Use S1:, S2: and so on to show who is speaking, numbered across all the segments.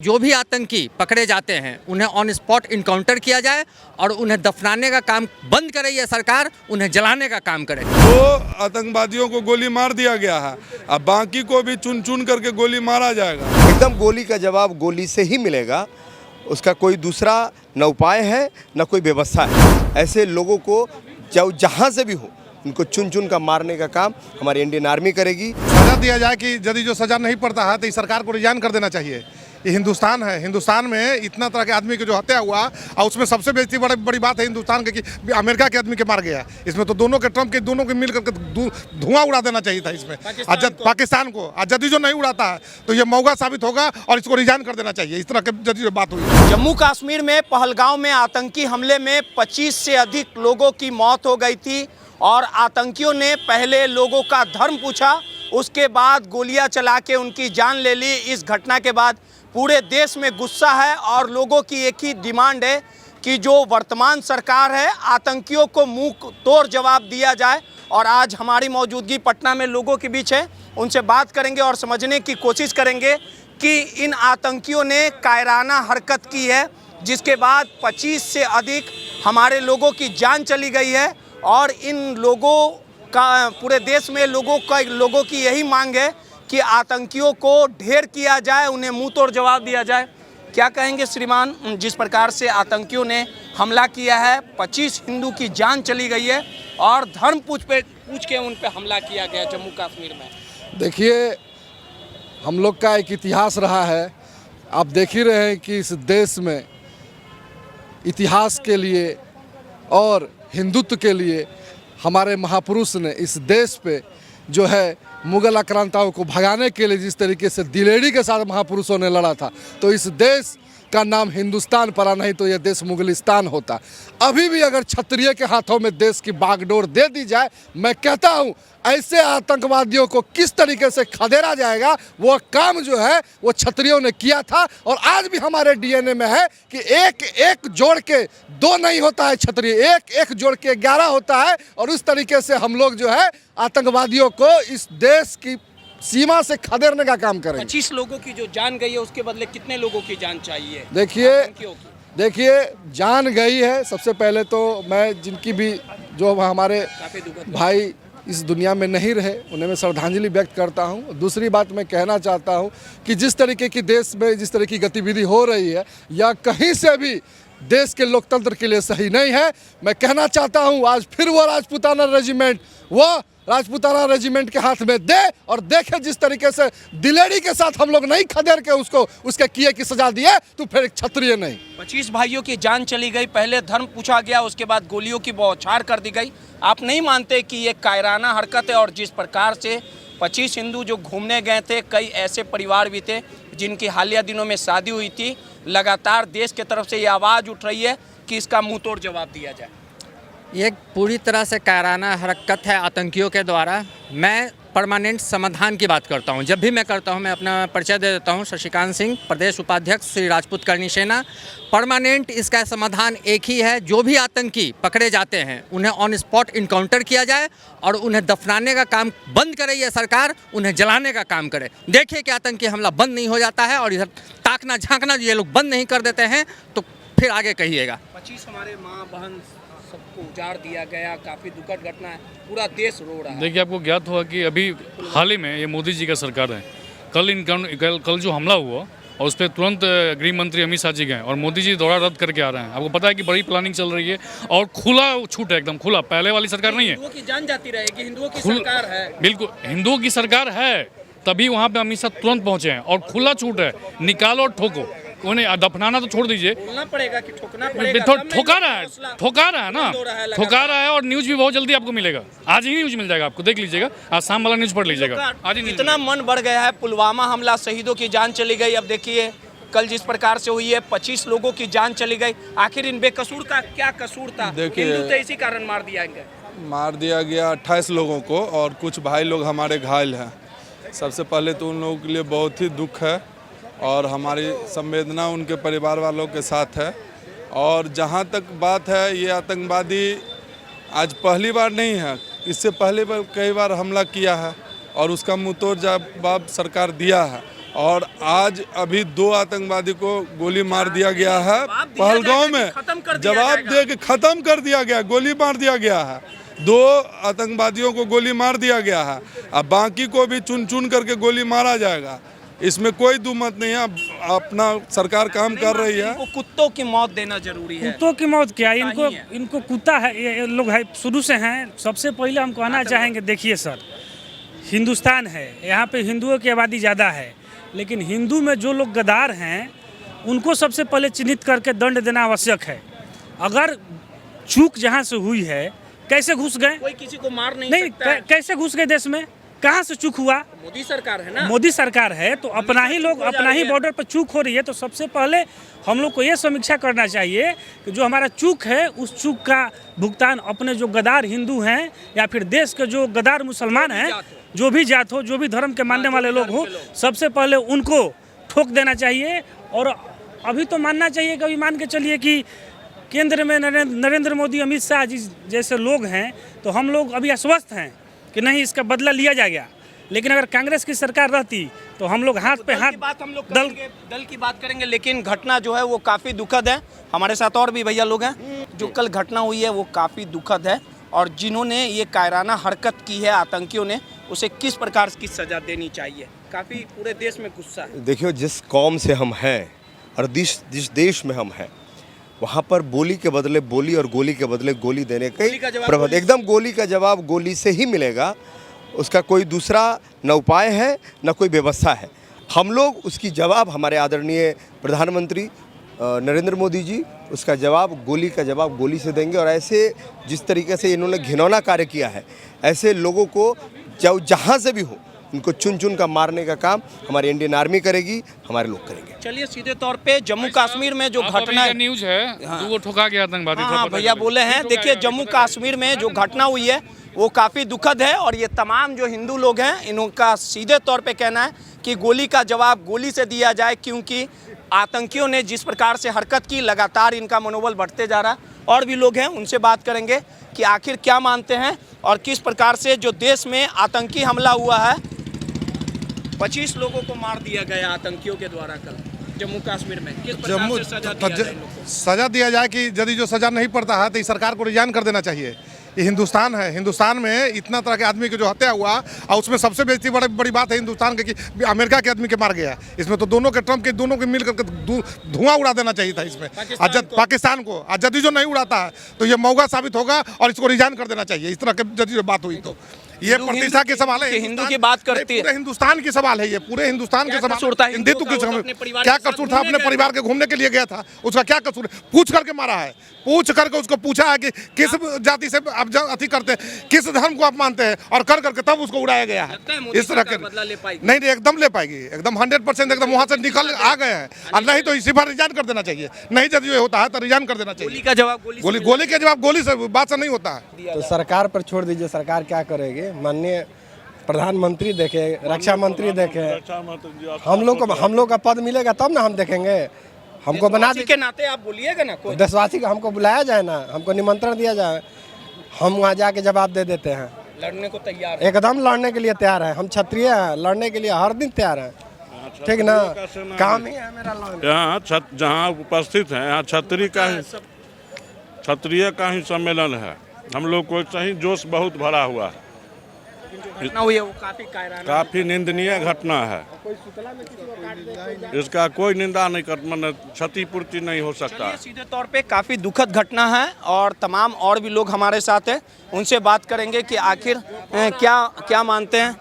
S1: जो भी आतंकी पकड़े जाते हैं उन्हें ऑन स्पॉट इनकाउंटर किया जाए और उन्हें दफनाने का काम बंद करे ये सरकार, उन्हें जलाने का काम करे।
S2: तो आतंकवादियों को गोली मार दिया गया है, अब बाकी को भी चुन चुन करके गोली मारा जाएगा।
S3: एकदम गोली का जवाब गोली से ही मिलेगा, उसका कोई दूसरा न उपाय है न कोई व्यवस्था है। ऐसे लोगों को जहाँ से भी हो उनको चुन चुन का मारने का काम हमारी इंडियन आर्मी करेगी।
S4: सजा दिया जाए कि यदि जो सजा नहीं पड़ता है तो इस सरकार को रिजाइन कर देना चाहिए। ये हिंदुस्तान है, हिंदुस्तान में इतना तरह के आदमी की जो हत्या हुआ और उसमें सबसे बड़ी बात है हिंदुस्तान के कि अमेरिका के आदमी के मार गया। इसमें तो दोनों के ट्रम्प के दोनों के मिल करके धुआं उड़ा देना चाहिए था इसमें पाकिस्तान को। यदि जो नहीं उड़ाता है तो ये मौका साबित होगा और इसको रिजाइन कर देना चाहिए। इस तरह की यदि जो बात हुई।
S5: जम्मू कश्मीर में पहलगांव में आतंकी हमले में 25 से अधिक लोगों की मौत हो गई थी और आतंकियों ने पहले लोगों का धर्म पूछा, उसके बाद गोलियां चला के उनकी जान ले ली। इस घटना के बाद पूरे देश में गुस्सा है और लोगों की एक ही डिमांड है कि जो वर्तमान सरकार है आतंकियों को मुंह तोड़ जवाब दिया जाए। और आज हमारी मौजूदगी पटना में लोगों के बीच है, उनसे बात करेंगे और समझने की कोशिश करेंगे कि इन आतंकियों ने कायराना हरकत की है जिसके बाद 25 से अधिक हमारे लोगों की जान चली गई है। और इन लोगों का पूरे देश में लोगों की यही मांग है कि आतंकियों को ढेर किया जाए, उन्हें मुंह तोड़ जवाब दिया जाए। क्या कहेंगे श्रीमान, जिस प्रकार से आतंकियों ने हमला किया है, 25 हिंदू की जान चली गई है और धर्म पूछ के उन पे हमला किया गया जम्मू कश्मीर में।
S6: देखिए, हम लोग का एक इतिहास रहा है। आप देख ही रहे हैं कि इस देश में इतिहास के लिए और हिंदुत्व के लिए हमारे महापुरुष ने इस देश पे जो है मुगल आक्रांताओं को भगाने के लिए जिस तरीके से दिलेरी के साथ महापुरुषों ने लड़ा था, तो इस देश का नाम हिंदुस्तान पड़ा, नहीं तो यह देश मुगलिस्तान होता। अभी भी अगर क्षत्रिय के हाथों में देश की बागडोर दे दी जाए, मैं कहता हूं ऐसे आतंकवादियों को किस तरीके से खदेड़ा जाएगा, वो काम जो है वो क्षत्रियों ने किया था। और आज भी हमारे डीएनए में है कि एक एक जोड़ के दो नहीं होता है क्षत्रिय, एक एक जोड़ के 11 होता है। और उस तरीके से हम लोग जो है आतंकवादियों को इस देश की सीमा से खदेड़ने का काम करेंगे।
S5: 25 लोगों की जो जान गई है उसके बदले कितने लोगों की जान चाहिए?
S6: देखिए जान गई है। सबसे पहले तो मैं जिनकी भी जो हमारे भाई इस दुनिया में नहीं रहे उन्हें मैं श्रद्धांजलि व्यक्त करता हूं। दूसरी बात मैं कहना चाहता हूं कि जिस तरीके की देश में जिस तरह की गतिविधि हो रही है या कहीं से भी देश के लोकतंत्र के लिए सही नहीं है। मैं कहना चाहता हूं आज फिर वो राजपूताना रेजिमेंट के हाथ में दे और देखे जिस तरीके से दिलेरी के साथ हम लोग नहीं खदेड़ के उसको उसके किए की सजा दिए, तो फिर एक क्षत्रिय नहीं।
S5: 25 भाइयों की जान चली गई, पहले धर्म पूछा गया, उसके बाद गोलियों की बौछार कर दी गई। आप नहीं मानते कि ये कायराना हरकत है? और जिस प्रकार से 25 हिंदू जो घूमने गए थे, कई ऐसे परिवार भी थे जिनकी हालिया दिनों में शादी हुई थी, लगातार देश की तरफ से ये आवाज़ उठ रही है कि इसका मुंह तोड़ जवाब दिया जाए।
S1: ये पूरी तरह से कायराना हरकत है आतंकियों के द्वारा। मैं परमानेंट समाधान की बात करता हूं। जब भी मैं करता हूं मैं अपना परिचय दे देता हूं। शशिकांत सिंह, प्रदेश उपाध्यक्ष श्री राजपूत करनी सेना। परमानेंट इसका समाधान एक ही है, जो भी आतंकी पकड़े जाते हैं उन्हें ऑन स्पॉट इनकाउंटर किया जाए और उन्हें दफनाने का काम बंद करे ये सरकार, उन्हें जलाने का काम करे। देखिए कि आतंकी हमला बंद नहीं हो जाता है और इधर ताकना झांकना ये लोग बंद नहीं कर देते हैं तो फिर आगे कहिएगा।
S5: 25 हमारे माँ बहन सबको उजाड़ दिया गया, काफ़ी दुखद घटना है, पूरा देश रो रहा है।
S7: देखिए, आपको ज्ञात हुआ कि अभी हाल ही में ये मोदी जी का सरकार है। कल जो हमला हुआ और उस पर तुरंत गृह मंत्री अमित शाह जी गए और मोदी जी दौरा रद्द करके आ रहे हैं। आपको पता है कि बड़ी प्लानिंग चल रही है और खुला छूट है, एकदम खुला। पहले वाली सरकार नहीं है।
S5: हिंदुओं की जान जाती रहेगी, हिंदुओं की सरकार है।
S7: बिल्कुल, हिंदुओं की सरकार है, तभी वहाँ पे अमित शाह तुरंत पहुँचे हैं और खुला छूट है, निकालो और ठोको। उन्हें दफनाना तो छोड़ दीजिए,
S5: बोलना पड़ेगा कि ठोकना पड़ेगा।
S7: ठोका रहा है ना, ठोका रहा है। और न्यूज भी बहुत जल्दी आपको मिलेगा, आज ही न्यूज मिल जाएगा आपको, देख लीजिएगा, आज शाम वाला न्यूज पढ़ लीजिएगा, आज ही।
S5: इतना मन बढ़ गया है, पुलवामा हमला, शहीदों की जान चली गई। अब देखिए कल जिस प्रकार से हुई है, 25 लोगों की जान चली गई। आखिर इन बेकसूर का क्या कसूर था? हिंदू तो इसी कारण मार दिया गया 28 लोगों को और कुछ भाई लोग हमारे घायल हैं।
S2: सबसे पहले तो उन लोगों के लिए बहुत ही दुख है और हमारी संवेदना उनके परिवार वालों के साथ है। और जहाँ तक बात है, ये आतंकवादी आज पहली बार नहीं है, इससे पहले कई बार हमला किया है और उसका मुंहतोड़ जवाब सरकार दिया है। और आज अभी 2 आतंकवादी को गोली मार दिया गया है पहलगांव में। जवाब दे के ख़त्म कर दिया गया, गोली मार दिया गया है। 2 आतंकवादियों को गोली मार दिया गया है, अब बाकी को भी चुन चुन करके गोली मारा जाएगा, इसमें कोई दुमत नहीं है। अपना सरकार काम कर रही है।
S5: इनको कुत्तों की मौत देना जरूरी है।
S8: कुत्तों की मौत क्या, इनको कुत्ता है, ये लोग है शुरू से हैं। सबसे पहले हम कहना चाहेंगे, देखिए सर, हिंदुस्तान है, यहाँ पे हिंदुओं की आबादी ज़्यादा है, लेकिन हिंदू में जो लोग गद्दार हैं उनको सबसे पहले चिन्हित करके दंड देना आवश्यक है। अगर चूक जहाँ से हुई है, कैसे घुस गए,
S5: कोई किसी को मार नहीं सकता है।
S8: कैसे घुस गए देश में, कहाँ से चूक हुआ?
S5: मोदी सरकार है ना,
S8: मोदी सरकार है तो अपना ही लोग, अपना ही बॉर्डर पर चूक हो रही है। तो सबसे पहले हम लोग को ये समीक्षा करना चाहिए कि जो हमारा चूक है उस चूक का भुगतान अपने जो गद्दार हिंदू हैं या फिर देश के जो गद्दार मुसलमान हैं, जो भी जात हो, जो भी धर्म के मानने वाले लोग हो, सबसे पहले उनको ठोक देना चाहिए। और अभी तो मानना चाहिए, कभी मान के चलिए कि केंद्र में नरेंद्र मोदी, अमित शाह जी जैसे लोग हैं, तो हम लोग अभी आश्वस्त हैं कि नहीं, इसका बदला लिया जाएगा। लेकिन अगर कांग्रेस की सरकार रहती तो हम लोग हाथ पे हाथ
S5: दल की बात करेंगे। लेकिन घटना जो है वो काफ़ी दुखद है। हमारे साथ और भी भैया लोग हैं। जो कल घटना हुई है वो काफ़ी दुखद है, और जिन्होंने ये कायराना हरकत की है आतंकियों ने, उसे किस प्रकार की सज़ा देनी चाहिए। काफ़ी पूरे देश में गुस्सा है।
S3: देखियो, जिस कौम से हम हैं और जिस देश में हम हैं, वहाँ पर बोली के बदले बोली और गोली के बदले गोली देने का प्रबंध, एकदम गोली का जवाब गोली से ही मिलेगा। उसका कोई दूसरा न उपाय है न कोई व्यवस्था है। हम लोग उसकी जवाब, हमारे आदरणीय प्रधानमंत्री नरेंद्र मोदी जी उसका जवाब, गोली का जवाब गोली से देंगे। और ऐसे जिस तरीके से इन्होंने घिनौना कार्य किया है, ऐसे लोगों को जहाँ से भी हो उनको चुन चुन का मारने का काम हमारी इंडियन आर्मी करेगी, हमारे लोग करेंगे।
S5: चलिए सीधे तौर पे जम्मू कश्मीर में जो घटना
S7: न्यूज है, वो ठुका गया आतंकवादी।
S5: हाँ भैया बोले हैं। देखिए, जम्मू कश्मीर में जो घटना हुई है वो काफ़ी दुखद है, और ये तमाम जो हिंदू लोग हैं इनका सीधे तौर पे कहना है कि गोली का जवाब गोली से दिया जाए, क्योंकि आतंकियों ने जिस प्रकार से हरकत की, लगातार इनका मनोबल बढ़ते जा रहा है। और भी लोग हैं, उनसे बात करेंगे कि आखिर क्या मानते हैं और किस प्रकार से जो देश में आतंकी हमला हुआ है, 25 लोगों को मार दिया गया आतंकियों के द्वारा कल जम्मू कश्मीर में, किस प्रकार से सजा दिया जाए इन लोगों को?
S4: सजा दिया जाए कि यदि जो सजा नहीं पड़ता है तो इस सरकार को रिजाइन कर देना चाहिए। ये हिंदुस्तान है, हिंदुस्तान में इतना तरह के आदमी की जो हत्या हुआ, और उसमें सबसे बड़ी बात है हिंदुस्तान के कि अमेरिका के आदमी के मार गया। इसमें तो दोनों के, ट्रम्प के दोनों के मिल करके धुआं उड़ा देना चाहिए था इसमें, पाकिस्तान को। आज यदि जो नहीं उड़ाता है तो ये मौका साबित होगा और इसको रिजाइन कर देना चाहिए। इस तरह के यदि जो बात हुई तो ये प्रतिष्ठा के सवाल है।
S5: हिंदू की बात करती है,
S4: पूरे हिंदुस्तान की सवाल है, ये पूरे हिंदुस्तान के सवाल। हिंदुत्व के सवाल, क्या कसूर था? अपने परिवार के घूमने के लिए गया था, उसका क्या कसूर? पूछ करके मारा है, पूछ करके उसको पूछा है कि किस जाति से आप अति करते हैं, किस धर्म को आप मानते हैं, और कर करके तब उसको उड़ाया गया है। इस तरह के नहीं, एकदम ले पाएगी, एकदम 100% एकदम वहाँ से निकल आ गए हैं। और नहीं तो इसी बार रिजाइन कर देना चाहिए। नहीं यदि ये होता है तो रिजाइन कर देना चाहिए।
S5: गोली का जवाब
S4: गोली से बात से नहीं होता है।
S9: तो सरकार पर छोड़ दीजिए, सरकार क्या करेगी। माननीय प्रधानमंत्री देखे, रक्षा मंत्री देखे, हम लोग का पद मिलेगा तब ना हम देखेंगे। हमको बना
S5: के नाते आप बोलिएगा ना, कोई
S9: देशवासी का हमको बुलाया जाए ना, हमको निमंत्रण दिया जाए, हम वहाँ जाके जवाब दे देते हैं।
S5: लड़ने को तैयार,
S9: एकदम लड़ने के लिए तैयार है। हम क्षत्रिय हैं, लड़ने के लिए हर दिन तैयार हैं। ठीक ना, काम ही है मेरा लड़ना।
S10: यहाँ जहाँ उपस्थित हैं, यहाँ क्षत्रिय का ही सम्मेलन है। हम लोग को सही जोश बहुत भरा हुआ है।
S5: घटना हुई है वो
S10: काफी निंदनीय घटना है। इसका कोई निंदा नहीं कर, मतलब क्षतिपूर्ति नहीं हो सकता।
S5: सीधे तौर पे काफी दुखद घटना है, और तमाम और भी लोग हमारे साथ हैं, उनसे बात करेंगे कि आखिर क्या मानते हैं।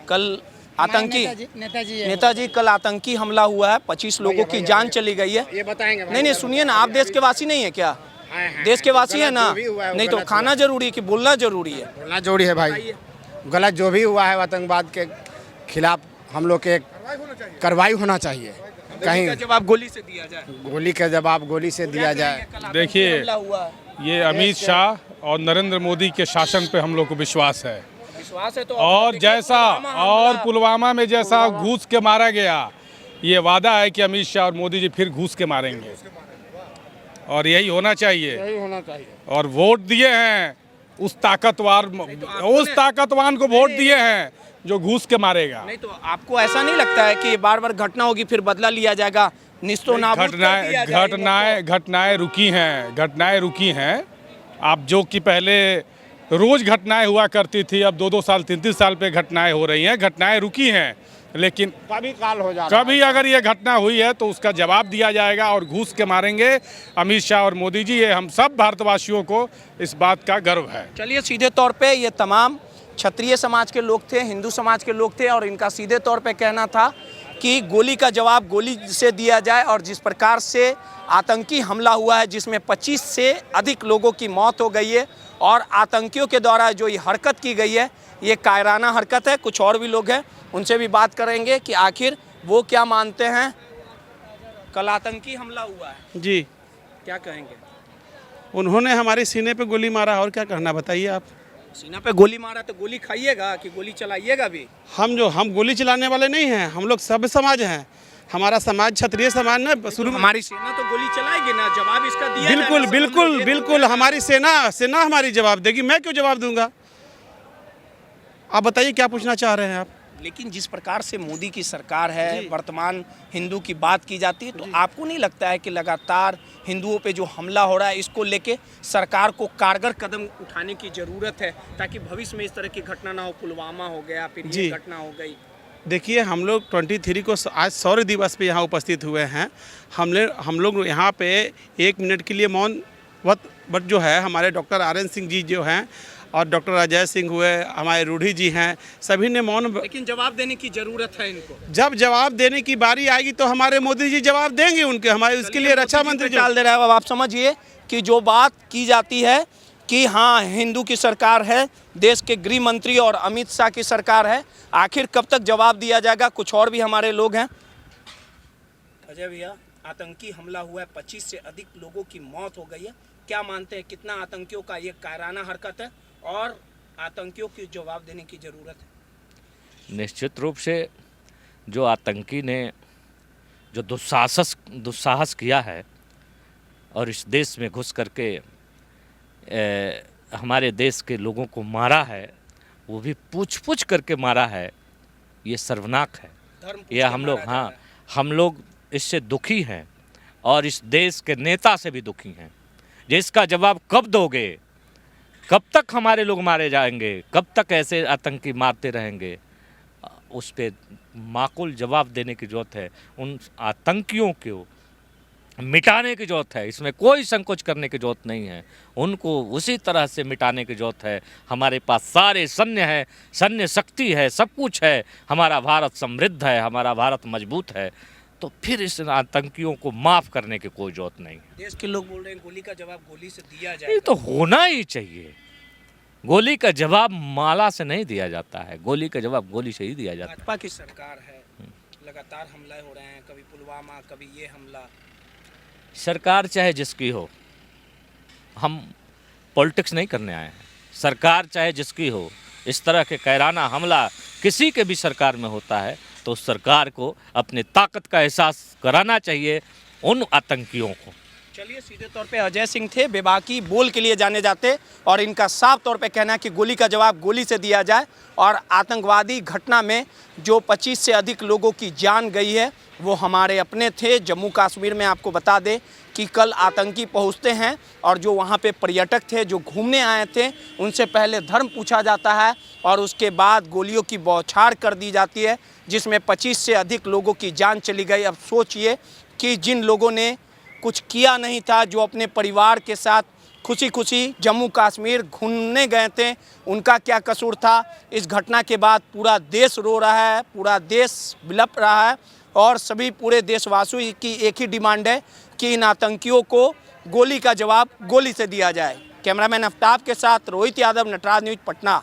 S5: कल आतंकी नेताजी कल आतंकी हमला हुआ है, 25 लोगों की जान चली गई है। ये बताएंगे। नहीं सुनिए ना, आप देश के वासी नहीं है क्या? देश के वासी है ना, नहीं तो खाना जरूरी है कि बोलना जरूरी है?
S11: बोलना जरूरी है भाई। गलत जो भी हुआ है आतंकवाद के खिलाफ हम लोग के कार्रवाई होना चाहिए। कहीं
S5: जवाब गोली से दिया जाए,
S11: गोली का जवाब गोली से दिया जाए।
S12: देखिए, ये अमित शाह और नरेंद्र मोदी के शासन पे हम लोग को विश्वास है
S5: तो
S12: और जैसा और पुलवामा में जैसा घूस के मारा गया, ये वादा है कि अमित शाह और मोदी जी फिर घूस के मारेंगे, और यही होना चाहिए। और वोट दिए हैं उस ताकतवान को वोट दिए हैं जो घूस के मारेगा।
S5: नहीं तो आपको ऐसा नहीं लगता है कि ये बार बार घटना होगी फिर बदला लिया जाएगा, निस्तो नाबूद कर दिया जाएगा?
S12: घटनाएं रुकी हैं। आप जो कि पहले रोज घटनाएं हुआ करती थी, अब 2-2 साल 3-3 साल पे घटनाएं हो रही हैं। घटनाएं रुकी हैं, लेकिन
S11: कभी काल हो जा रहा है।
S12: कभी अगर ये घटना हुई है तो उसका जवाब दिया जाएगा और घूस के मारेंगे अमित शाह और मोदी जी। ये हम सब भारतवासियों को इस बात का गर्व है।
S5: चलिए, सीधे तौर पे ये तमाम क्षत्रिय समाज के लोग थे, हिंदू समाज के लोग थे, और इनका सीधे तौर पे कहना था कि गोली का जवाब गोली से दिया जाए। और जिस प्रकार से आतंकी हमला हुआ है जिसमें 25 से अधिक लोगों की मौत हो गई है और आतंकियों के द्वारा जो ये हरकत की गई है ये कायराना हरकत है। कुछ और भी लोग हैं, उनसे भी बात करेंगे कि आखिर वो क्या मानते हैं। कल आतंकी हमला हुआ है
S13: जी,
S5: क्या कहेंगे?
S13: उन्होंने हमारे सीने पे गोली मारा और क्या कहना बताइए आप।
S5: सीना पे गोली मारा तो गोली खाइएगा कि गोली चलाइएगा भी?
S13: हम गोली चलाने वाले नहीं हैं, हम लोग सब समाज हैं। हमारा समाज क्षत्रिय समाज ना शुरू।
S5: हमारी सेना तो गोली चलाएगी ना, जवाब इसका दिया
S13: बिल्कुल
S5: जाएगा।
S13: बिल्कुल बिल्कुल, हमारी सेना हमारी जवाब देगी। मैं क्यों जवाब दूंगा? आप बताइए क्या पूछना चाह रहे हैं आप।
S5: लेकिन जिस प्रकार से मोदी की सरकार है, वर्तमान हिंदू की बात की जाती है, तो आपको नहीं लगता है कि लगातार हिंदुओं पे जो हमला हो रहा है इसको लेके सरकार को कारगर कदम उठाने की ज़रूरत है ताकि भविष्य में इस तरह की घटना ना हो? पुलवामा हो गया, फिर ये घटना हो गई।
S13: देखिए, हम लोग 23 को आज शौर्य दिवस पे यहाँ उपस्थित हुए हैं। हम लोग यहाँ पे 1 मिनट के लिए मौन बट जो है हमारे डॉक्टर RN सिंह जी जो हैं और डॉक्टर अजय सिंह हुए, हमारे रूढ़ी जी हैं, सभी ने मौन।
S5: लेकिन जवाब देने की जरूरत है इनको।
S13: जब जवाब देने की बारी आएगी तो हमारे मोदी जी जवाब देंगे उनके। हमारे उसके लिए रक्षा मंत्री
S5: डाल दे रहा है। अब आप समझिए कि जो बात की जाती है कि हाँ हिंदू की सरकार है, देश के गृह मंत्री और अमित शाह की सरकार है, आखिर कब तक जवाब दिया जाएगा? कुछ और भी हमारे लोग हैं। अजय भैया, आतंकी हमला हुआ है, 25 से अधिक लोगों की मौत हो गई है, क्या मानते हैं कितना आतंकियों का ये कायराना हरकत है और आतंकियों की जवाब देने की ज़रूरत है?
S14: निश्चित रूप से जो आतंकी ने जो दुस्साहस किया है और इस देश में घुस करके हमारे देश के लोगों को मारा है, वो भी पूछ करके मारा है, ये सर्वनाक है। यह हम लोग इससे दुखी हैं और इस देश के नेता से भी दुखी हैं। जिसका जवाब कब दोगे? कब तक हमारे लोग मारे जाएंगे? कब तक ऐसे आतंकी मारते रहेंगे? उस पर माकूल जवाब देने की ज़रूरत है। उन आतंकियों को मिटाने की ज़रूरत है। इसमें कोई संकोच करने की ज़रूरत नहीं है। उनको उसी तरह से मिटाने की ज़रूरत है। हमारे पास सारे सैन्य है, सैन्य शक्ति है, सब कुछ है। हमारा भारत समृद्ध है, हमारा भारत मजबूत है। तो फिर इस आतंकियों को माफ़ करने की कोई ज़रूरत नहीं।
S5: देश के लोग बोल रहे हैं गोली का जवाब गोली से दिया जाए।
S14: ये तो होना ही चाहिए। गोली का जवाब माला से नहीं दिया जाता है, गोली का जवाब गोली से ही दिया जाता है।
S5: भाजपा की सरकार है, लगातार हमले हो रहे हैं, कभी पुलवामा, कभी ये हमला।
S14: सरकार चाहे जिसकी हो, हम पॉलिटिक्स नहीं करने आए हैं। सरकार चाहे जिसकी हो, इस तरह के कायराना हमला किसी के भी सरकार में होता है तो सरकार को अपने ताकत का एहसास कराना चाहिए उन आतंकियों को।
S5: चलिए, सीधे तौर पे अजय सिंह थे, बेबाकी बोल के लिए जाने जाते, और इनका साफ तौर पे कहना है कि गोली का जवाब गोली से दिया जाए। और आतंकवादी घटना में जो 25 से अधिक लोगों की जान गई है वो हमारे अपने थे। जम्मू कश्मीर में आपको बता दें कि कल आतंकी पहुंचते हैं और जो वहां पे पर्यटक थे जो घूमने आए थे उनसे पहले धर्म पूछा जाता है और उसके बाद गोलियों की बौछार कर दी जाती है, जिसमें 25 से अधिक लोगों की जान चली गई। अब सोचिए कि जिन लोगों ने कुछ किया नहीं था, जो अपने परिवार के साथ खुशी खुशी जम्मू कश्मीर घूमने गए थे, उनका क्या कसूर था? इस घटना के बाद पूरा देश रो रहा है, पूरा देश बिलप रहा है और सभी पूरे देशवासियों की एक ही डिमांड है कि इन आतंकियों को गोली का जवाब गोली से दिया जाए। कैमरामैन आफ्ताब के साथ रोहित यादव, नटराज न्यूज़, पटना।